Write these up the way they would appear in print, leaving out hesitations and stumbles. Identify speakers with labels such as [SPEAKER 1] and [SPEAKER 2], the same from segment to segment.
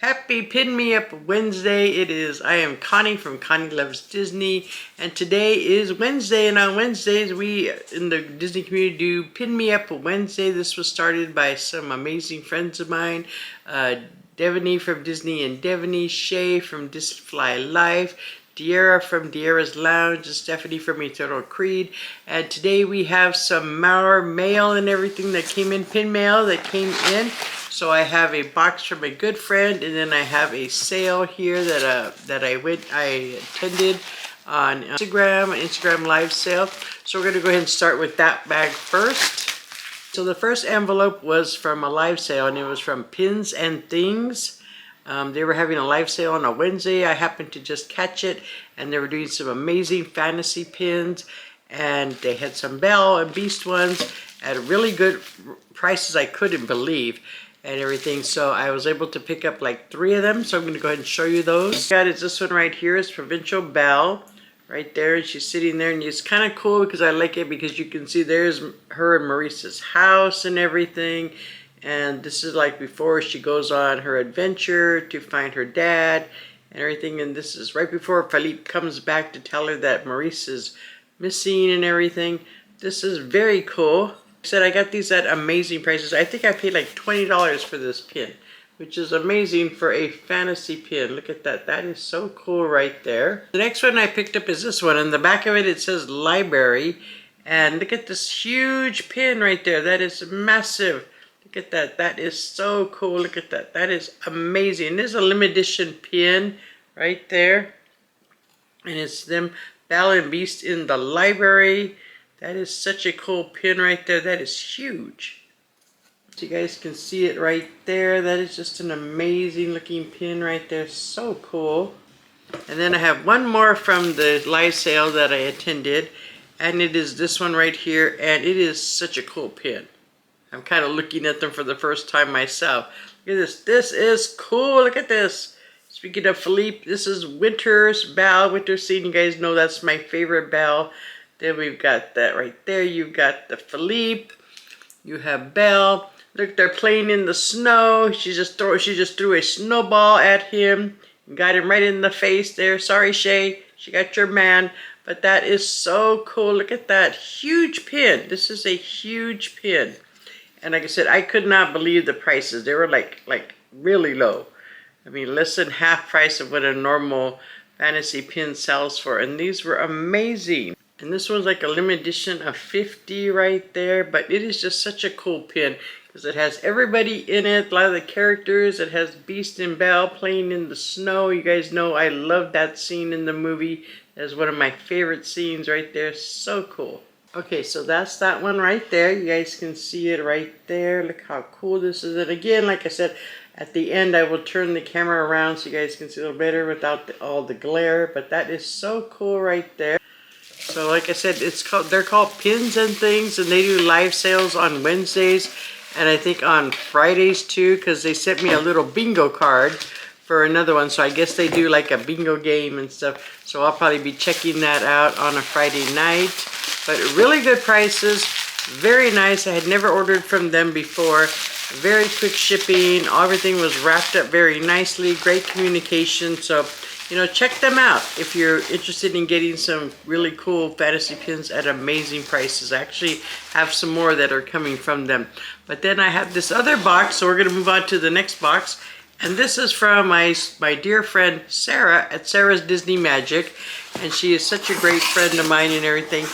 [SPEAKER 1] Happy Pin Me Up Wednesday. I am Connie from Connie Loves Disney, and today is Wednesday, and on Wednesdays we in the Disney community do Pin Me Up Wednesday. This was started by some amazing friends of mine, Devaney from Disney and Devaney, Shay from Fly Life, De'Ara from De'Ara's Lounge, and Stephanie from Eternal Creed. And today we have some more mail and everything that came in, pin mail that came in. So I have a box from a good friend, and then I have a sale here that I attended on Instagram live sale. So we're gonna go ahead and start with that bag first. So the first envelope was from a live sale, and it was from Pins and Things. They were having a live sale on a Wednesday. I happened to just catch it, and they were doing some amazing fantasy pins, and they had some Belle and Beast ones at really good prices I couldn't believe and everything. So I was able to pick up like 3 of them, so I'm going to go ahead and show you those. Got is this one right here. It's Provincial Belle right there, and she's sitting there, and it's kind of cool because I like it because you can see there's her and Maurice's house and everything. And this is like before she goes on her adventure to find her dad and everything. And this is right before Philippe comes back to tell her that Maurice is missing and everything. This is very cool. I said I got these at amazing prices. I think I paid like $20 for this pin, which is amazing for a fantasy pin. Look at that. That is so cool right there. The next one I picked up is this one. On the back of it, it says library. And look at this huge pin right there. That is massive. Look at that. That is so cool. Look at that. That is amazing. This is a limited edition pin right there. And it's them, Belle and Beast in the library. That is such a cool pin right there. That is huge. So you guys can see it right there. That is just an amazing looking pin right there. So cool. And then I have one more from the live sale that I attended. And it is this one right here. And it is such a cool pin. I'm kind of looking at them for the first time myself. Look at this. This is cool. Look at this. Speaking of Philippe, this is Winter's Belle, Winter Scene. You guys know that's my favorite Belle. Then we've got that right there. You've got the Philippe. You have Belle. Look, they're playing in the snow. She just threw a snowball at him. Got him right in the face there. Sorry, Shay. She got your man. But that is so cool. Look at that huge pin. This is a huge pin. And like I said, I could not believe the prices. They were like really low. I mean, less than half price of what a normal fantasy pin sells for. And these were amazing. And this one's like a limited edition of 50 right there. But it is just such a cool pin because it has everybody in it. A lot of the characters. It has Beast and Belle playing in the snow. You guys know I love that scene in the movie. That's one of my favorite scenes right there. So cool. Okay, so that's that one right there. You guys can see it right there. Look how cool this is. And again, like I said, at the end I will turn the camera around so you guys can see a little better without all the glare. But that is so cool right there. So like I said, they're called Pins and Things, and they do live sales on Wednesdays and I think on Fridays too, because they sent me a little bingo card for another one. So I guess they do like a bingo game and stuff. So I'll probably be checking that out on a Friday night. But really good prices, very nice. I had never ordered from them before. Very quick shipping. Everything was wrapped up very nicely. Great communication. So, you know, check them out if you're interested in getting some really cool fantasy pins at amazing prices. I actually have some more that are coming from them. But then I have this other box, so we're going to move on to the next box. And this is from my dear friend Sara at Sara's Disney Magic. And she is such a great friend of mine and everything.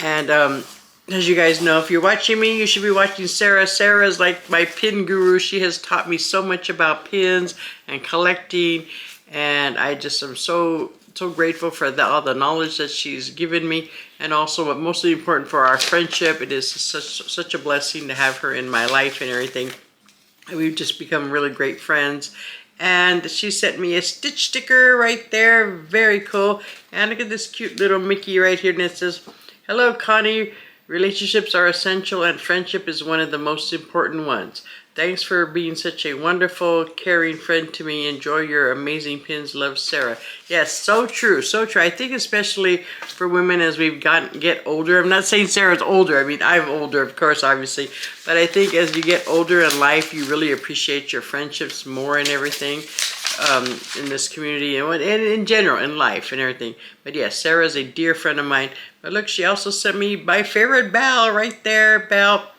[SPEAKER 1] And as you guys know, if you're watching me, you should be watching Sara. Sara is like my pin guru. She has taught me so much about pins and collecting. And I just am so grateful for all the knowledge that she's given me. And also, but mostly important for our friendship, it is such a blessing to have her in my life and everything. And we've just become really great friends. And she sent me a Stitch sticker right there. Very cool. And look at this cute little Mickey right here. And it says, "Hello, Connie. Relationships are essential and friendship is one of the most important ones. Thanks for being such a wonderful, caring friend to me. Enjoy your amazing pins. Love, Sara." Yes, so true, so true. I think especially for women as we've get older. I'm not saying Sara's older. I mean, I'm older, of course, obviously. But I think as you get older in life, you really appreciate your friendships more and everything. in this community and in general in life and everything. But yeah, Sarah is a dear friend of mine. But look, she also sent me my favorite bell right there, bell.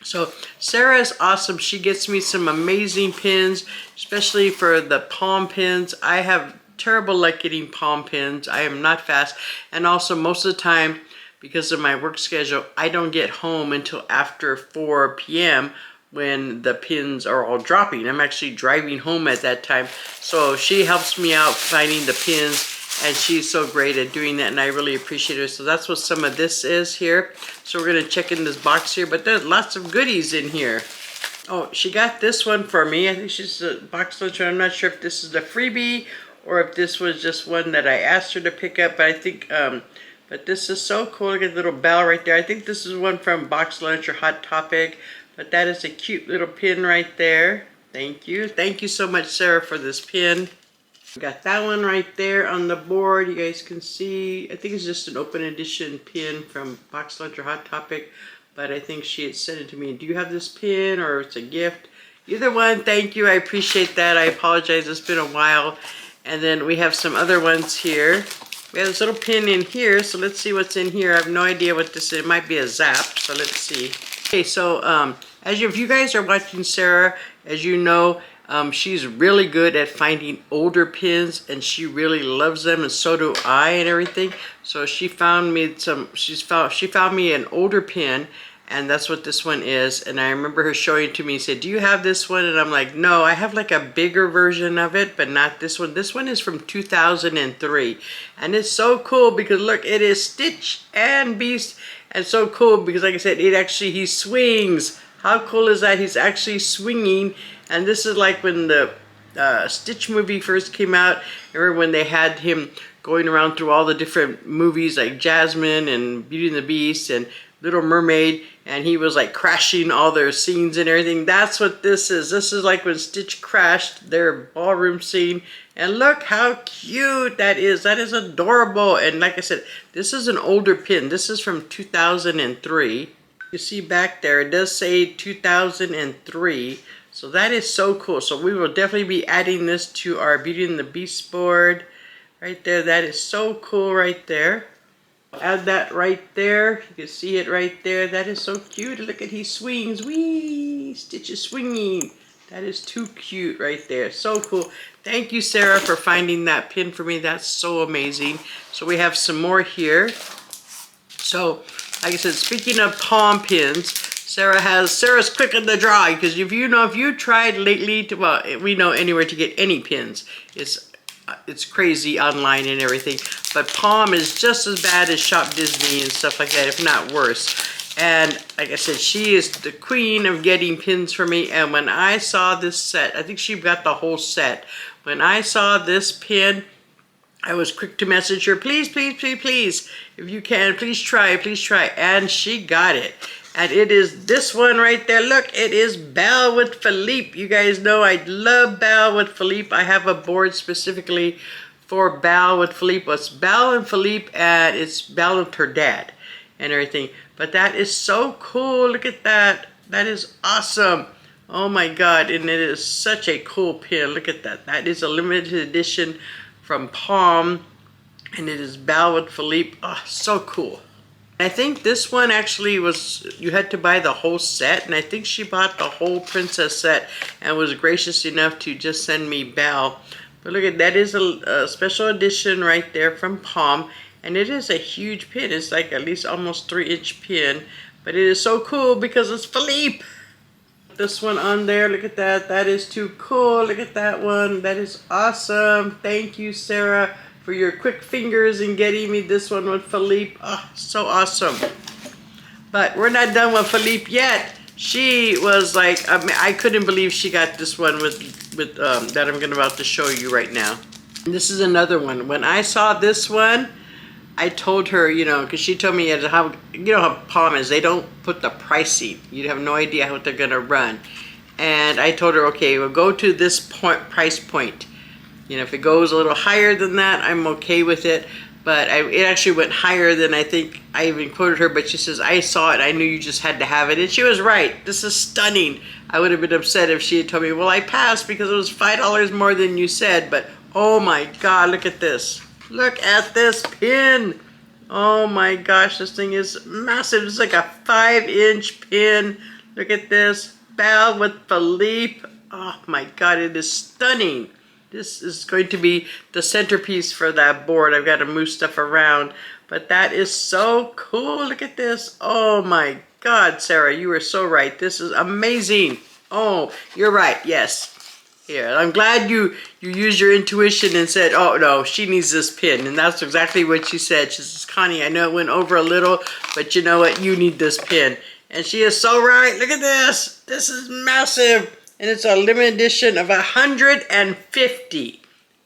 [SPEAKER 1] So Sarah is awesome. She gets me some amazing pins, especially for the palm pins. I have terrible luck getting palm pins. I am not fast. And also most of the time, because of my work schedule, I don't get home until after 4 p.m. when the pins are all dropping. I'm actually driving home at that time. So she helps me out finding the pins, and she's so great at doing that, and I really appreciate her. So that's what some of this is here. So we're gonna check in this box here, but there's lots of goodies in here. Oh, she got this one for me. I think she's a box luncher. I'm not sure if this is the freebie or if this was just one that I asked her to pick up, but I think, but this is so cool. Look at the little bell right there. I think this is one from Box Lunch or Hot Topic, but that is a cute little pin right there. Thank you. Thank you so much, Sarah, for this pin. Got that one right there on the board. You guys can see, I think it's just an open edition pin from Box Lunch or Hot Topic, but I think she had sent it to me. Do you have this pin or it's a gift? Either one, thank you. I appreciate that. I apologize. It's been a while. And then we have some other ones here. We have this little pin in here, so let's see what's in here. I have no idea what this is. It might be a zap, so let's see. Okay, so if you guys are watching Sarah, as you know, she's really good at finding older pins, and she really loves them, and so do I and everything. So she found me she found me an older pin, and that's what this one is. And I remember her showing it to me and said, do you have this one? And I'm like, no, I have like a bigger version of it, but not this one. This one is from 2003, and it's so cool because look, it is Stitch and Beast, and so cool because like I said, he swings. How cool is that? He's actually swinging. And this is like when the Stitch movie first came out. Remember when they had him going around through all the different movies like Jasmine and Beauty and the Beast and Little Mermaid, and he was like crashing all their scenes and everything. That's what this is. This is like when Stitch crashed their ballroom scene. And look how cute that is. That is adorable. And like I said, this is an older pin. This is from 2003. You see back there, it does say 2003. So that is so cool. So we will definitely be adding this to our Beauty and the Beast board. Right there, that is so cool right there. Add that right there. You can see it right there. That is so cute. Look at, he swings. Whee! Stitch is swinging. That is too cute right there. So cool. Thank you, Sarah, for finding that pin for me. That's so amazing. So we have some more here. So, like I said, speaking of palm pins, Sarah's quick in the draw, because if you tried lately to, well, we know anywhere to get any pins, it's crazy online and everything, but palm is just as bad as Shop Disney and stuff like that, if not worse. And like I said, she is the queen of getting pins for me. And when I saw this set, I think she got the whole set. When I saw this pin, I was quick to message her, please, please, please, please, if you can, please try, please try. And she got it. And it is this one right there. Look, it is Belle with Philippe. You guys know I love Belle with Philippe. I have a board specifically for Belle with Philippe. It's Belle and Philippe, and it's Belle with her dad and everything. But that is so cool. Look at that. That is awesome. Oh my God. And it is such a cool pin. Look at that. That is a limited edition from Palm. And it is Belle with Philippe. Oh, so cool. I think this one actually was, you had to buy the whole set, and I think she bought the whole princess set and was gracious enough to just send me Belle. But look at that, is a special edition right there from Palm, and it is a huge pin. It's like at least almost 3-inch pin, but it is so cool because it's Philippe. This one on there, look at that. That is too cool. Look at that one. That is awesome. Thank you, Sarah, for your quick fingers in getting me this one with Philippe. Oh, so awesome. But we're not done with Philippe yet. She was like, I couldn't believe she got this one with that I'm about to show you right now. And this is another one. When I saw this one, I told her, because she told me how Palm is, they don't put the pricing. You have no idea what they're gonna run. And I told her, okay, we'll go to this price point. If it goes a little higher than that, I'm okay with it. but it actually went higher than I think I even quoted her, but she says, I saw it, I knew you just had to have it, and she was right. This is stunning. I would have been upset if she had told me, well, I passed because it was $5 more than you said, but oh my God, look at this. Look at this pin. Oh my gosh, this thing is massive. It's like a 5-inch pin. Look at this. Bow with Philippe. Oh my God, it is stunning. This is going to be the centerpiece for that board. I've got to move stuff around, but that is so cool. Look at this. Oh my God, Sarah, you were so right. This is amazing. Oh, you're right. Yes. Here, I'm glad you used your intuition and said, oh no, she needs this pin. And that's exactly what she said. She says, Connie, I know it went over a little, but you know what? You need this pin. And she is so right. Look at this. This is massive. And it's a limited edition of 150.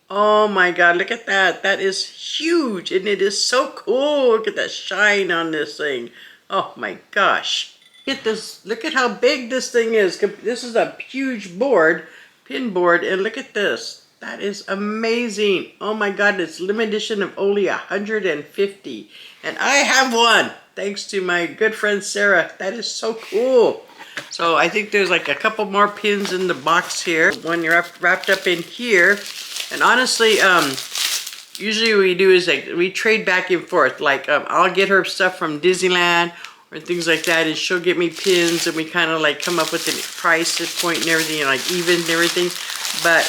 [SPEAKER 1] Oh my God, look at that. That is huge. And it is so cool. Look at that shine on this thing. Oh my gosh. Look at this. Look at how big this thing is. This is a huge board. Pin board, and look at this. That is amazing. Oh my God, it's limited edition of only 150. And I have one, thanks to my good friend Sarah. That is so cool. So I think there's like a couple more pins in the box here. One wrapped up in here. And honestly, usually what we do is like we trade back and forth. Like I'll get her stuff from Disneyland or things like that, and she'll get me pins, and we kind of like come up with a price point and everything, and like even and everything. But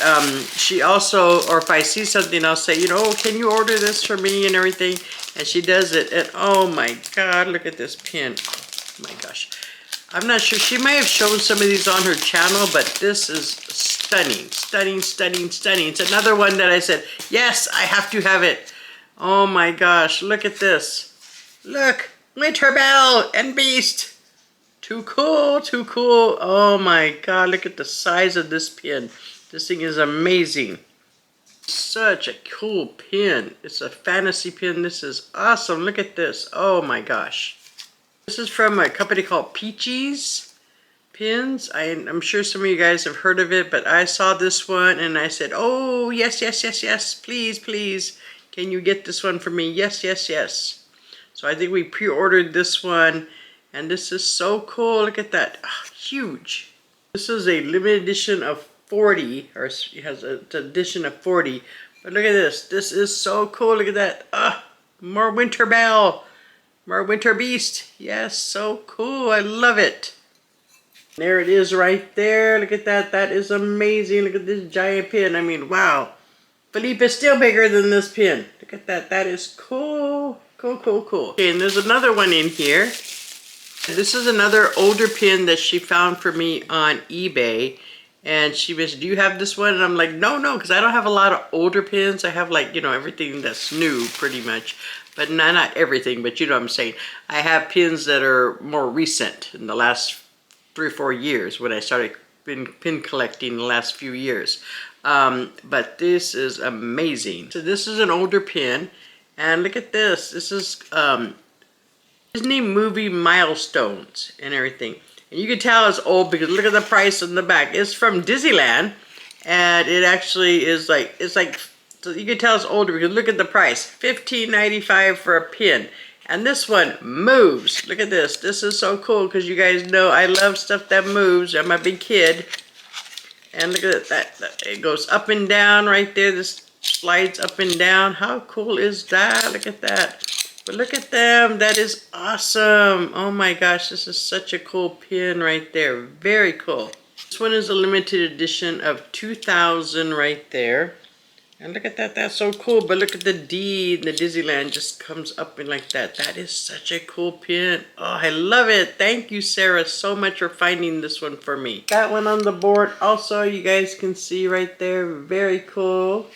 [SPEAKER 1] she also, or if I see something, I'll say, you know, can you order this for me and everything, and she does it. And oh my God, look at this pin. Oh my gosh, I'm not sure, she may have shown some of these on her channel, but this is stunning, stunning, stunning, stunning. It's another one that I said, yes, I have to have it. Oh my gosh, look at this. Look. Winterbell and Beast. Too cool, too cool. Oh my God, look at the size of this pin. This thing is amazing. Such a cool pin. It's a fantasy pin. This is awesome. Look at this. Oh my gosh. This is from a company called Peachy's Pins. I'm sure some of you guys have heard of it, but I saw this one and I said, oh, yes, yes, yes, yes. Please, please. Can you get this one for me? Yes, yes, yes. So I think we pre-ordered this one, and this is so cool. Look at that, huge. This is a limited edition of 40, or it has an edition of 40. But look at this. This is so cool. Look at that. More Winterbell, more Winter Beast. Yes, so cool. I love it. There it is right there. Look at that. That is amazing. Look at this giant pin. I mean, wow. Philippe is still bigger than this pin. Look at that. That is cool. Cool, cool, cool. Okay, and there's another one in here. This is another older pin that she found for me on eBay. And she was, do you have this one? And I'm like, no, no, because I don't have a lot of older pins. I have like, you know, everything that's new pretty much. But not everything, but you know what I'm saying. I have pins that are more recent in the last 3 or 4 years when I started pin collecting the last few years. But this is amazing. So this is an older pin. And look at this. This is Disney movie milestones and everything. And you can tell it's old because look at the price on the back. It's from Disneyland. And it actually is like, it's like, so you can tell it's older because look at the price. $15.95 for a pin. And this one moves. Look at this. This is so cool because you guys know I love stuff that moves. I'm a big kid. And look at that. It goes up and down right there. This slides up and down. How cool is that? Look at that. But look at them. That is awesome. Oh my gosh, this is such a cool pin right there. Very cool. This one is a limited edition of 2000 right there. And look at that. That's so cool. But look at the D. The Disneyland just comes up and like that. That is such a cool pin. Oh, I love it. Thank you, Sarah, so much for finding this one for me. That one on the board also, you guys can see right there. Very cool.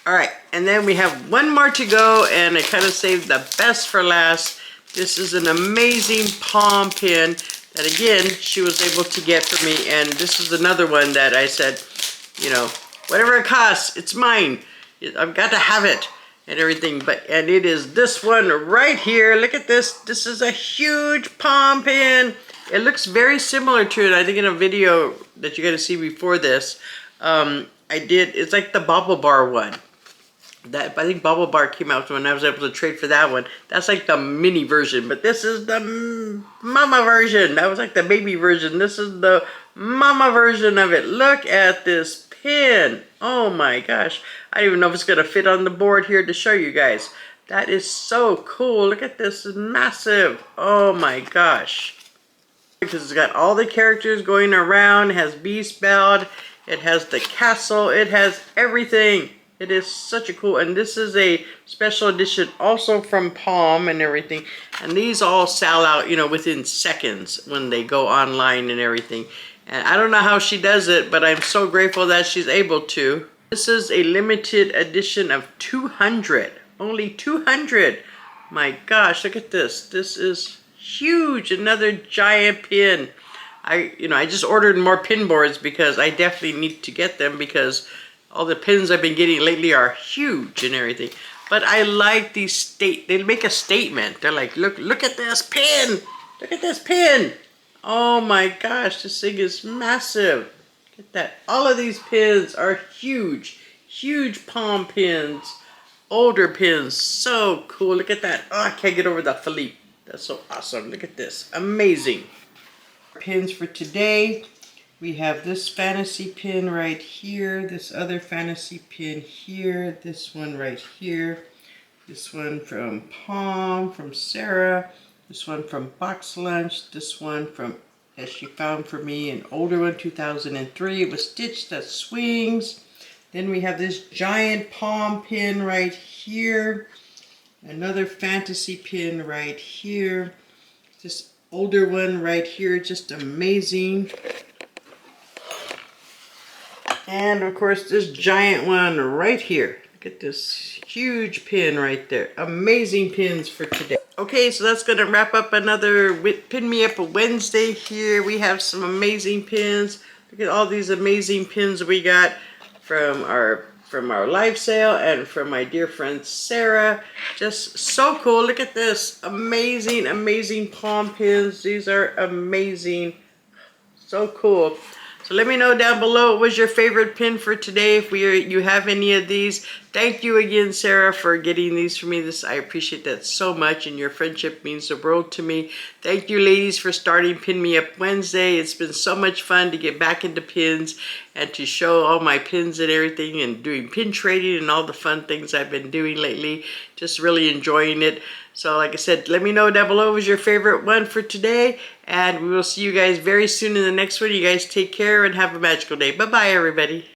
[SPEAKER 1] All right, and then we have one more to go, and I kind of saved the best for last. This is an amazing palm pin that, again, she was able to get for me, and this is another one that I said, you know, whatever it costs, it's mine. I've got to have it and everything, and it is this one right here. Look at this. This is a huge palm pin. It looks very similar to it, I think, in a video that you got to see before this. It's like the Bobble Bar one. That, I think Bubble Bar came out when I was able to trade for that one. That's like the mini version, but this is the mama version. That was like the baby version. This is the mama version of it. Look at this pin. Oh my gosh. I don't even know if it's gonna fit on the board here to show you guys. That is so cool. Look at this, it's massive. Oh my gosh. Because it's got all the characters going around, it has Beast Belt, it has the castle, it has everything. It is such a cool, and this is a special edition also from Palm and everything. And these all sell out, you know, within seconds when they go online and everything. And I don't know how she does it, but I'm so grateful that she's able to. This is a limited edition of 200, only 200. My gosh, look at this. This is huge, another giant pin. I just ordered more pin boards because I definitely need to get them because all the pins I've been getting lately are huge and everything. But I like these they make a statement. They're like, look at this pin. Look at this pin. Oh my gosh, this thing is massive. Look at that. All of these pins are huge. Huge palm pins. Older pins. So cool. Look at that. Oh, I can't get over the Philippe. That's so awesome. Look at this. Amazing. Pins for today. We have this fantasy pin right here, this other fantasy pin here, this one right here, this one from Palm, from Sara, this one from Box Lunch, this one from, that she found for me, an older one, 2003. It was stitched, that swings. Then we have this giant Palm pin right here, another fantasy pin right here, this older one right here, just amazing. And of course this giant one right here. Look at this huge pin right there. Amazing pins for today. Okay, so that's gonna wrap up another Pin Me Up Wednesday here. We have some amazing pins. Look at all these amazing pins we got from our live sale and from my dear friend Sara. Just so cool. Look at this. Amazing, amazing palm pins. These are amazing. So cool. So let me know down below what was your favorite pin for today. If you have any of these. Thank you again, Sara, for getting these for me. I appreciate that so much, and your friendship means the world to me. Thank you, ladies, for starting Pin Me Up Wednesday. It's been so much fun to get back into pins and to show all my pins and everything and doing pin trading and all the fun things I've been doing lately. Just really enjoying it. So like I said, let me know down below what was your favorite one for today. And we will see you guys very soon in the next one. You guys take care and have a magical day. Bye-bye, everybody.